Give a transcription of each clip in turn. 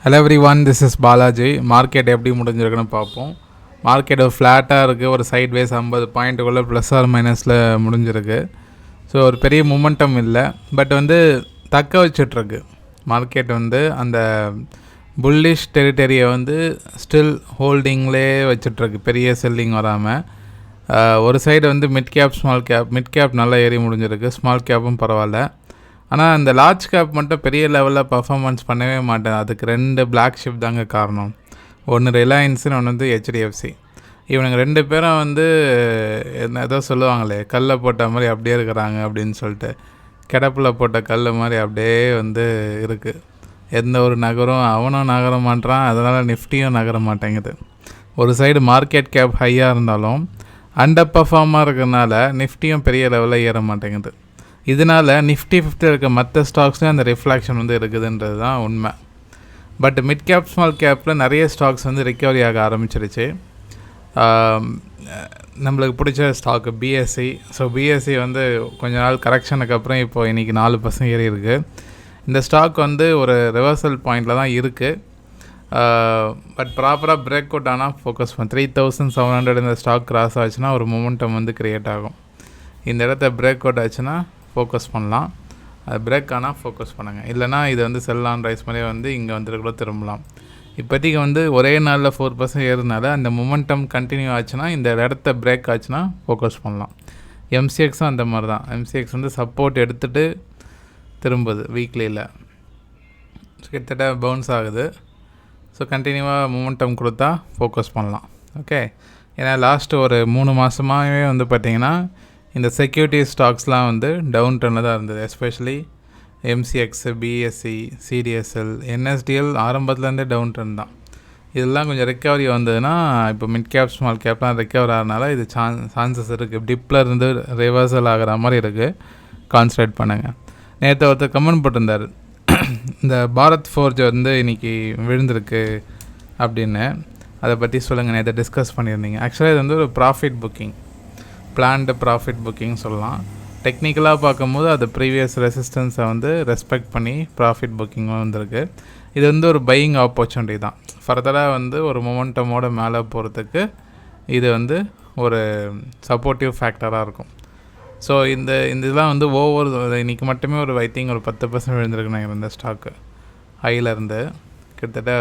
Hello every one, this is Balaji. Market எப்படி முடிஞ்சிருக்குன்னு பார்ப்போம். Market ஃப்ளாட்டாக இருக்குது, ஒரு சைட் வேஸ் 50 பாயிண்ட்டுக்குள்ளே ப்ளஸ் ஆர் மைனஸில் முடிஞ்சிருக்கு. ஸோ ஒரு பெரிய மூமெண்டம் இல்லை, பட் தக்க வச்சிட்ருக்கு. மார்க்கெட் அந்த புல்லிஷ் டெரிட்டரியை ஸ்டில் ஹோல்டிங்லேயே வச்சிட்ருக்கு, பெரிய செல்லிங் வராமல். ஒரு side mid cap small gap, mid cap நல்லா ஏறி முடிஞ்சிருக்கு, ஸ்மால் கேப்பும் பரவாயில்ல. ஆனால் அந்த லார்ஜ் கேப் மட்டும் பெரிய லெவலில் பர்ஃபார்மன்ஸ் பண்ணவே மாட்டேன். அதுக்கு 2 பிளாக் ஷிப் தாங்க காரணம். ஒன்று ரிலையன்ஸுன்னு, ஒன்று ஹெச்டிஎஃப்சி. இவனுங்க 2 பேரும் என்ன ஏதோ சொல்லுவாங்களே, கல்லை போட்ட மாதிரி அப்படியே இருக்கிறாங்க அப்படின்னு சொல்லிட்டு. கிடப்பில் போட்ட கல் மாதிரி அப்படியே இருக்குது. எந்த ஒரு நகரும் அவனும் நகர மாட்டான், அதனால் நிஃப்டியும் நகர மாட்டேங்குது. ஒரு சைடு மார்க்கெட் கேப் ஹையாக இருந்தாலும் அண்டர் பர்ஃபார்மாக இருக்கிறதுனால நிஃப்டியும் பெரிய லெவலில் ஏற மாட்டேங்குது. இதனால் நிஃப்டி 50 இருக்க மற்ற ஸ்டாக்ஸ்லேயும் அந்த ரிஃப்ளாக்ஷன் இருக்குதுன்றது தான் உண்மை. பட் மிட் கேப் ஸ்மால் கேப்பில் நிறைய ஸ்டாக்ஸ் ரிக்கவரி ஆக ஆரம்பிச்சிருச்சு. நம்மளுக்கு பிடிச்ச ஸ்டாக்கு பிஎஸ்சி. ஸோ பிஎஸ்சி கொஞ்ச நாள் கரெக்ஷனுக்கு அப்புறம் இப்போ இன்றைக்கி 4% ஏறி இருக்குது. இந்த ஸ்டாக் ஒரு ரிவர்சல் பாயிண்டில் தான் இருக்குது. பட் ப்ராப்பராக பிரேக் அவுட் ஆனால் ஃபோக்கஸ் 3700 இந்த ஸ்டாக் கிராஸ் ஆச்சுன்னா ஒரு மொமெண்டம் க்ரியேட் ஆகும். இந்த இடத்த பிரேக் அவுட் ஆச்சுன்னா ஃபோக்கஸ் பண்ணலாம். அது பிரேக் ஆனால் ஃபோக்கஸ் பண்ணுங்கள். இல்லைனா இது செல் ஆன் ரைஸ் மாதிரி இங்கே கூட திரும்பலாம். இப்போதைக்கு ஒரே நாளில் 4% ஏறுனால அந்த மொமெண்டம் கண்டினியூ ஆச்சுன்னா, இந்த இடத்த பிரேக் ஆச்சுன்னா ஃபோக்கஸ் பண்ணலாம். எம்சிஎக்ஸும் அந்த மாதிரி தான். எம்சிஎக்ஸ் சப்போர்ட் எடுத்துகிட்டு திரும்புது வீக்லியில், கிட்டத்தட்ட பவுன்ஸ் ஆகுது. ஸோ கண்டினியூவாக மொமெண்டம் கொடுத்தா ஃபோக்கஸ் பண்ணலாம். ஓகே, ஏன்னா லாஸ்ட்டு ஒரு 3 மாதமாகவே பார்த்திங்கன்னா இந்த செக்யூரிட்டி ஸ்டாக்ஸ்லாம் டவுன் ட்ரெண்டில் தான் இருந்தது. Especially MCX, BSC, CDSL, NSDL ஆரம்பத்துலேருந்தே டவுன் ட்ரெண்ட் தான். இதெல்லாம் கொஞ்சம் ரெக்கவரி வந்ததுன்னா, இப்போ மிட் கேப் ஸ்மால் கேப்லாம் ரெக்கவர் ஆகிறனால இது சான்சஸ் இருக்குது. டிப்பில் இருந்து ரிவர்சல் ஆகிற மாதிரி இருக்குது. கான்சன்ட்ரேட் பண்ணுங்கள். நேற்று ஒருத்தர் கமெண்ட் போட்டிருந்தார், இந்த பாரத் ஃபோர்ஜ் இன்றைக்கி விழுந்திருக்கு அப்படின்னு. அதை பற்றி சொல்லுங்கள். நேற்று டிஸ்கஸ் பண்ணியிருந்தீங்க. ஆக்சுவலாக இது ஒரு profit booking, planned profit booking சொல்லலாம். டெக்னிக்கலாக பார்க்கும்போது அது ப்ரீவியஸ் ரெசிஸ்டன்ஸை ரெஸ்பெக்ட் பண்ணி ப்ராஃபிட் புக்கிங் வந்திருக்கு. இது ஒரு பையிங் ஆப்பர்ச்சுனிட்டி தான். ஃபர்தராக ஒரு மொமெண்டமோட மேலே போகிறதுக்கு இது ஒரு சப்போர்ட்டிவ் ஃபேக்டராக இருக்கும். ஸோ இந்த இதெல்லாம் ஒவ்வொரு இன்றைக்கி மட்டுமே ஒரு ஐ திங்க் ஒரு 10% விழுந்திருக்குன்னு இந்த ஸ்டாக்கு. ஹையிலேருந்து கிட்டத்தட்ட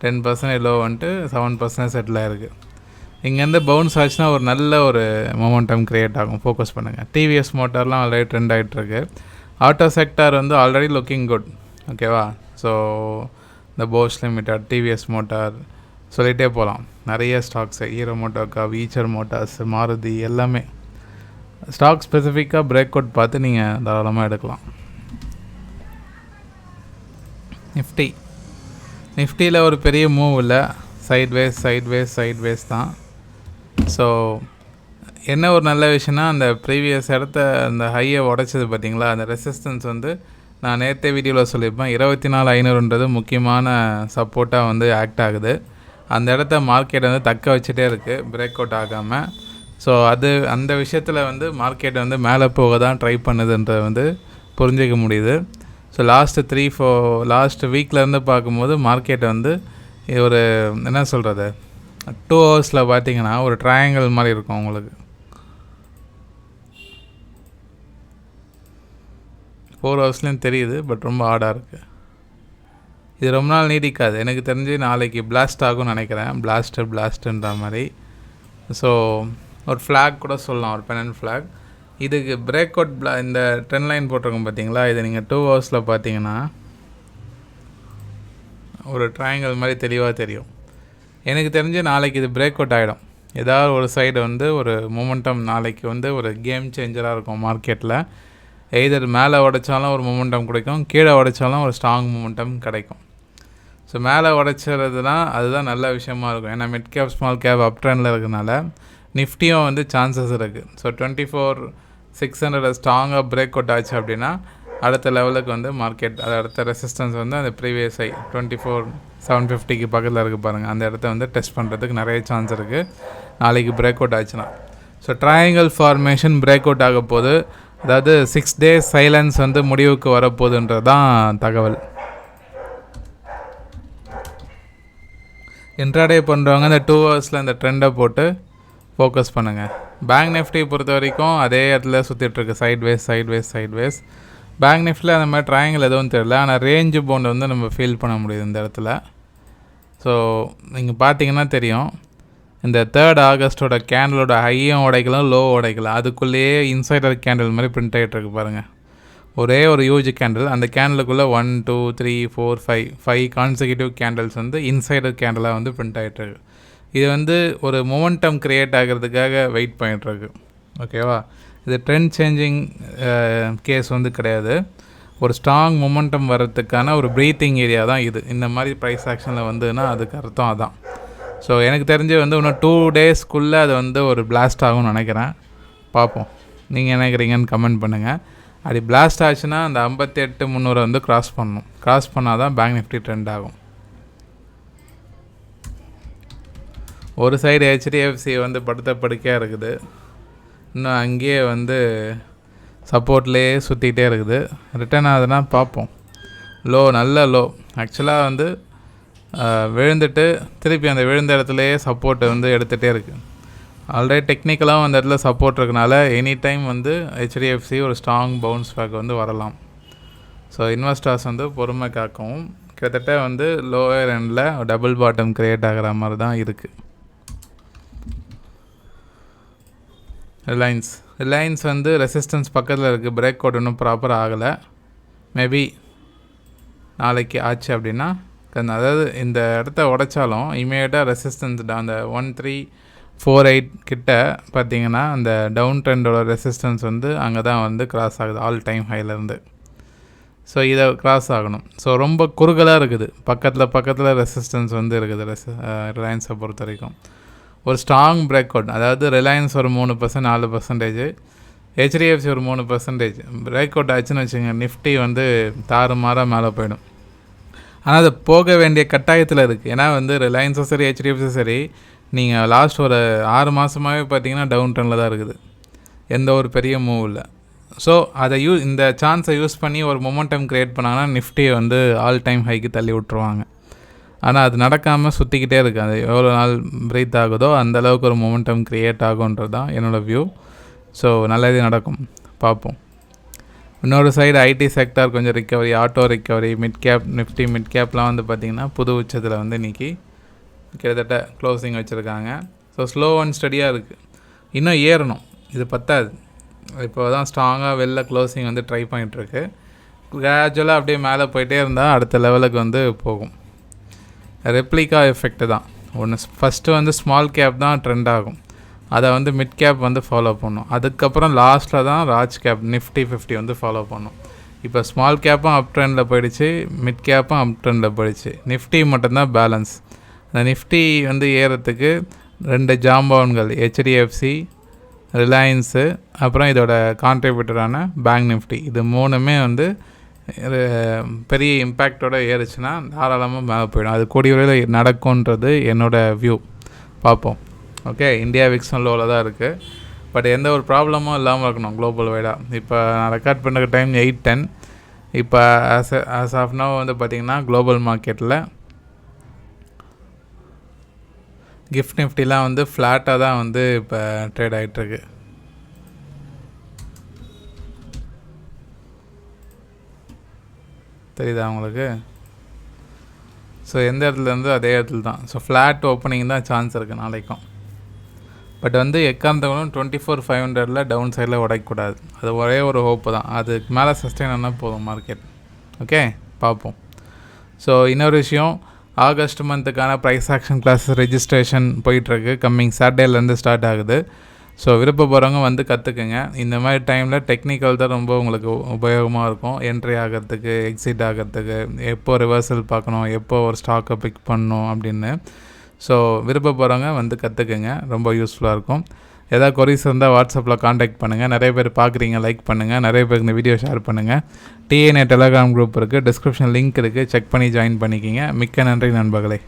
10% எல்லோ 7% செட்டில் ஆகிருக்கு. இங்கேருந்து பவுன்ஸ் ஆச்சுன்னா ஒரு நல்ல ஒரு மொமெண்டம் க்ரியேட் ஆகும். ஃபோக்கஸ் பண்ணுங்கள். டிவிஎஸ் மோட்டார்லாம் ஆல்ரெடி ட்ரெண்ட் ஆகிட்டுருக்கு. Auto sector already looking good. ஓகேவா? ஸோ இந்த போஷ் லிமிடெட், டிவிஎஸ் மோட்டார் சொல்லிகிட்டே போகலாம். நிறைய ஸ்டாக்ஸு, ஹீரோ மோட்டோக்கா, வீச்சர் மோட்டார்ஸ், மாருதி எல்லாமே ஸ்டாக் ஸ்பெசிஃபிக்காக பிரேக் அவுட் பார்த்து நீங்கள் தாராளமாக எடுக்கலாம். நிஃப்டியில் ஒரு பெரிய மூவ் இல்லை. சைட்வேஸ் தான். ஸோ என்ன ஒரு நல்ல விஷயம்னா, அந்த ப்ரீவியஸ் இடத்த அந்த ஹையை உடைச்சது பார்த்திங்களா, அந்த ரெசிஸ்டன்ஸ் நான் நேற்று வீடியோவில் சொல்லியிருப்பேன். 24,500ன்றது முக்கியமான சப்போர்ட்டாக ஆக்ட் ஆகுது. அந்த இடத்த மார்க்கெட் தக்க வச்சுட்டே இருக்குது, பிரேக் அவுட் ஆகாமல். ஸோ அந்த விஷயத்தில் மார்க்கெட் மேலே போக தான் ட்ரை பண்ணுதுன்றது புரிஞ்சிக்க முடியுது. ஸோ லாஸ்ட் வீக்லேருந்து பார்க்கும்போது மார்க்கெட் ஒரு என்ன சொல்கிறது, 2 ஹவர்ஸில் பார்த்தீங்கன்னா ஒரு ட்ரையாங்கிள் மாதிரி இருக்கும் உங்களுக்கு. 4 ஹவர்ஸ்லேயும் தெரியுது, பட் ரொம்ப ஹார்டாக இருக்குது. இது ரொம்ப நாள் நீடிக்காது. எனக்கு தெரிஞ்சு நாளைக்கு பிளாஸ்ட் ஆகும்னு நினைக்கிறேன். பிளாஸ்ட்டுன்ற மாதிரி. ஸோ ஒரு ஃப்ளாக் கூட சொல்லலாம், ஒரு பெனன் ஃப்ளாக். இதுக்கு பிரேக் அவுட் இந்த ட்ரெண்ட் லைன் போட்டிருக்கோம் பார்த்தீங்களா, இதை நீங்கள் 2 ஹவர்ஸில் பார்த்தீங்கன்னா ஒரு ட்ரையாங்கிள் மாதிரி தெளிவாக தெரியும். எனக்கு தெரிஞ்சு நாளைக்கு இது பிரேக் அவுட் ஆகிடும். ஏதாவது ஒரு சைடு ஒரு மொமெண்டம் நாளைக்கு ஒரு கேம் சேஞ்சராக இருக்கும் மார்க்கெட்டில். எய்தர் மேலே உடைச்சாலும் ஒரு மொமெண்டம் கிடைக்கும், கீழே உடைச்சாலும் ஒரு ஸ்ட்ராங் மொமெண்டம் கிடைக்கும். ஸோ மேலே உடைச்சிறதுனா அதுதான் நல்ல விஷயமா இருக்கும். ஏன்னா mid cap small cap up ட்ரெண்டில் இருக்கிறதுனால நிஃப்டியும் சான்சஸ் இருக்குது. ஸோ 24,600 ஸ்ட்ராங்காக பிரேக் அவுட் ஆச்சு அப்படின்னா அடுத்த லெவலுக்கு மார்க்கெட், அது அடுத்த ரெசிஸ்டன்ஸ் அந்த ப்ரீவியஸ் ஹை 24,750க்கு பக்கத்தில் இருக்குது பாருங்கள். அந்த இடத்த டெஸ்ட் பண்ணுறதுக்கு நிறைய சான்ஸ் இருக்குது நாளைக்கு பிரேக் அவுட் ஆச்சுன்னா. So triangle formation break out ஆக போது, அதாவது 6 days சைலன்ஸ் முடிவுக்கு வரப்போகுதுன்றது தான் தகவல். இன்ட்ராடே பண்ணுறவங்க இந்த 2 ஹவர்ஸில் இந்த ட்ரெண்டை போட்டு ஃபோக்கஸ் பண்ணுங்கள். பேங்க் நிஃப்டி பொறுத்த வரைக்கும் அதே இடத்துல சுற்றிட்டுருக்கு, சைட்வேஸ். பேங்க் நிஃப்டியில் அந்த மாதிரி ட்ரையாங்கிள் எதுவும் தெரியல, ஆனால் ரேஞ்சு பவுண்ட் வந்து நம்ம ஃபீல் பண்ண முடியுது இந்த இடத்துல. ஸோ நீங்கள் பார்த்தீங்கன்னா தெரியும், இந்த 3rd ஆகஸ்ட்டோட கேண்டலோட ஹையும் உடைக்கலாம், லோ உடைக்கலாம், அதுக்குள்ளேயே இன்சைடர் கேண்டில் மாதிரி பிரிண்ட் ஆகிட்டுருக்கு பாருங்கள். ஒரே ஒரு யூஜ் கேண்டில், அந்த கேண்டலுக்குள்ளே 1 2 3 4 5 கான்செக்யூட்டிவ் கேண்டில்ஸ் வந்து இன்சைடர் கேண்டலாக வந்து பிரிண்ட் ஆகிட்டுருக்கு. இது வந்து ஒரு மொமெண்டம் க்ரியேட் ஆகிறதுக்காக வெயிட் பண்ணிகிட்ருக்கு. ஓகேவா? இது ட்ரெண்ட் சேஞ்சிங் கேஸ் வந்து கிடையாது. ஒரு ஸ்ட்ராங் மொமெண்டம் வர்றதுக்கான ஒரு ப்ரீத்திங் ஏரியா தான் இது. இந்த மாதிரி ப்ரைஸ் ஆக்ஷனில் வந்துன்னா அதுக்கு அர்த்தம் அதான். ஸோ எனக்கு தெரிஞ்சு வந்து இன்னும் 2 டேஸ்க்குள்ளே அது வந்து ஒரு பிளாஸ்ட் ஆகும்னு நினைக்கிறேன். பார்ப்போம், நீங்கள் என்ன நினைக்கிறீங்கன்னு கமெண்ட் பண்ணுங்கள். அப்படி பிளாஸ்ட் ஆச்சுன்னா அந்த 58,300 வந்து கிராஸ் பண்ணணும். கிராஸ் பண்ணால் தான் பேங்க் நிஃப்டி ட்ரெண்ட் ஆகும். ஒரு சைடு ஹெச்டிஎஃப்சி வந்து படுத்த படுக்கையாக இருக்குது, இன்னும் அங்கேயே வந்து சப்போர்ட்லேயே சுற்றிக்கிட்டே இருக்குது. ரிட்டர்ன் ஆகுதுன்னா பார்ப்போம். நல்ல லோ ஆக்சுவலாக வந்து விழுந்துட்டு திருப்பி அந்த விழுந்த இடத்துலையே சப்போர்ட்டை வந்து எடுத்துகிட்டே இருக்குது. ஆல்ரெடி டெக்னிக்கலாகவும் அந்த இடத்துல சப்போர்ட் இருக்கனால எனி டைம் வந்து ஹெச்டிஎஃப்சி ஒரு ஸ்ட்ராங் பவுன்ஸ் பேக் வந்து வரலாம். ஸோ இன்வெஸ்டர்ஸ் வந்து பொறுமை காக்கவும், கிட்டத்தட்ட வந்து லோயர் எண்டில் டபுள் பாட்டம் க்ரியேட் ஆகிற மாதிரி தான் இருக்குது. ரிலையன்ஸ் வந்து ரெசிஸ்டன்ஸ் பக்கத்தில் இருக்குது, பிரேக் அவுட் இன்னும் ப்ராப்பராக ஆகலை. மேபி நாளைக்கு ஆச்சு அப்படின்னா, அதாவது இந்த இடத்த உடைச்சாலும் இமீடியட்டாக ரெசிஸ்டன்ஸ் அந்த 1348 கிட்ட பார்த்திங்கன்னா அந்த டவுன் ட்ரெண்டோட ரெசிஸ்டன்ஸ் வந்து அங்கே தான் வந்து கிராஸ் ஆகுது, ஆல் டைம் ஹைலேருந்து. ஸோ இதை கிராஸ் ஆகணும். ஸோ ரொம்ப குறுகலாக இருக்குது, பக்கத்தில் ரெசிஸ்டன்ஸ் வந்து இருக்குது ரிலையன்ஸை பொறுத்த வரைக்கும். ஒரு ஸ்ட்ராங் பிரேக் அவுட், அதாவது ரிலையன்ஸ் ஒரு 3% 4%, ஹெச்டிஎஃப்சி ஒரு 3% பிரேக் அவுட் ஆச்சுன்னு வச்சுங்க, நிஃப்டி வந்து தாறுமாறாக மேலே போயிடும். ஆனால் அது போக வேண்டிய கட்டாயத்தில் இருக்குது. ஏன்னா வந்து ரிலையன்ஸும் சரி ஹெச்டிஎஃப்சியும் சரி, நீங்கள் லாஸ்ட் ஒரு 6 மாதமாகவே பார்த்தீங்கன்னா டவுன் ட்ரெண்டில் தான் இருக்குது, எந்த ஒரு பெரிய மூவ் இல்லை. ஸோ அதை இந்த சான்ஸை யூஸ் பண்ணி ஒரு மொமெண்டம் க்ரியேட் பண்ணாங்கன்னா நிஃப்டியை வந்து ஆல் டைம் ஹைக்கு தள்ளி விட்ருவாங்க. ஆனால் அது நடக்காமல் சுற்றிக்கிட்டே இருக்குது. அது எவ்வளோ நாள் பிரீத் ஆகுதோ அந்தளவுக்கு ஒரு மொமெண்டம் க்ரியேட் ஆகுன்றது தான் என்னோடய வியூ. ஸோ நல்லதே நடக்கும், பார்ப்போம். இன்னொரு சைடு ஐடி செக்டார் கொஞ்சம் recovery, auto recovery, Nifty mid கேப்லாம் வந்து பார்த்திங்கன்னா புது உச்சத்தில் வந்து இன்றைக்கி கிட்டத்தட்ட க்ளோசிங் வச்சுருக்காங்க. ஸோ ஸ்லோ அண்ட் ஸ்டடியாக இருக்குது, இன்னும் ஏறணும், இது பத்தாது. இப்போ தான் ஸ்ட்ராங்காக வெளில க்ளோசிங் வந்து ட்ரை பண்ணிகிட்ருக்கு. கிராஜுவலாக அப்படியே மேலே போயிட்டே இருந்தால் அடுத்த லெவலுக்கு வந்து போகும். ரெப்ளிகா எஃபெக்ட் தான் ஒன்று. ஃபஸ்ட்டு வந்து ஸ்மால் கேப் தான் ட்ரெண்ட் ஆகும், அதை வந்து மிட் கேப் வந்து ஃபாலோ பண்ணும். அதுக்கப்புறம் லாஸ்ட்டில் தான் ராஜ் கேப் நிஃப்டி 50 வந்து ஃபாலோ பண்ணும். இப்போ ஸ்மால் கேப்பும் அப் ட்ரெண்டில் போயிடுச்சு, மிட் கேப்பும் அப் ட்ரெண்டில் போயிடுச்சு, நிஃப்டி மட்டும்தான் பேலன்ஸ். அந்த நிஃப்டி வந்து ஏறத்துக்கு 2 ஜாம்பவன்கள், ஹெச்டிஎஃப்சி, ரிலையன்ஸு, அப்புறம் இதோட கான்ட்ரிபியூட்டரான பேங்க் நிஃப்டி, இது 3மே வந்து பெரிய இம்பேக்டோடு ஏறுச்சுன்னா தாராளமாக மேலே போயிடும். அது கூடிய வரையில் நடக்கும்ன்றது என்னோடய வியூ, பார்ப்போம். ஓகே, இந்தியா விக்ஸும் லோவில் தான் இருக்குது, பட் எந்த ஒரு ப்ராப்ளமும் இல்லாமல் இருக்கணும் குளோபல் வைடாக. இப்போ நான் ரெக்கார்ட் பண்ணுற டைம் 8:10. இப்போ ஆஸ் ஆஃப் நவ் வந்து பார்த்திங்கன்னா குளோபல் மார்க்கெட்டில் கிஃப்ட் நிஃப்டிலாம் வந்து ஃப்ளாட்டாக தான் வந்து இப்போ ட்ரேட் ஆகிட்டுருக்கு. தெரியுதா உங்களுக்கு? ஸோ எந்த இடத்துலேருந்து அதே இடத்துல தான். ஸோ ஃப்ளாட் ஓப்பனிங் தான் சான்ஸ் இருக்குது நாளைக்கும். பட் வந்து எக்காரணங்களும் 24,500 டவுன் சைடில் உடைக்கக்கூடாது. அது ஒரே ஒரு ஹோப்பு தான், அதுக்கு மேலே சஸ்டெயின் ஆனால் போதும் மார்க்கெட். ஓகே, பார்ப்போம். ஸோ இன்னொரு விஷயம், ஆகஸ்ட் மந்த்துக்கான ப்ரைஸ் ஆக்ஷன் கிளாஸஸ் ரெஜிஸ்ட்ரேஷன் போயிட்டுருக்கு. கம்மிங் சாட்டர்டேலேருந்து ஸ்டார்ட் ஆகுது. ஸோ விருப்பப்படுறவங்க வந்து கற்றுக்குங்க. இந்த மாதிரி டைமில் டெக்னிக்கல் தான் ரொம்ப உங்களுக்கு உபயோகமாக இருக்கும். என்ட்ரி ஆகிறதுக்கு, எக்ஸிட் ஆகிறதுக்கு, எப்போ ரிவர்சல் பார்க்கணும், எப்போ ஒரு ஸ்டாக்கை பிக் பண்ணணும் அப்படின்னு. ஸோ விருப்பப்படுறவங்க வந்து கற்றுக்குங்க, ரொம்ப யூஸ்ஃபுல்லாக இருக்கும். ஏதாவது கொரிஸ் இருந்தால் வாட்ஸ்அப்பில் காண்டாக்ட் பண்ணுங்கள். நிறைய பேர் பார்க்குறீங்க, லைக் பண்ணுங்கள். நிறைய பேருக்கு இந்த வீடியோ ஷேர் பண்ணுங்கள். டிஎன்ஏ டெலகிராம் குரூப் இருக்குது, டிஸ்கிரிப்ஷன் லிங்க் இருக்குது, செக் பண்ணி ஜாயின் பண்ணிக்கிங்க. மிக்க நன்றி நண்பர்களே.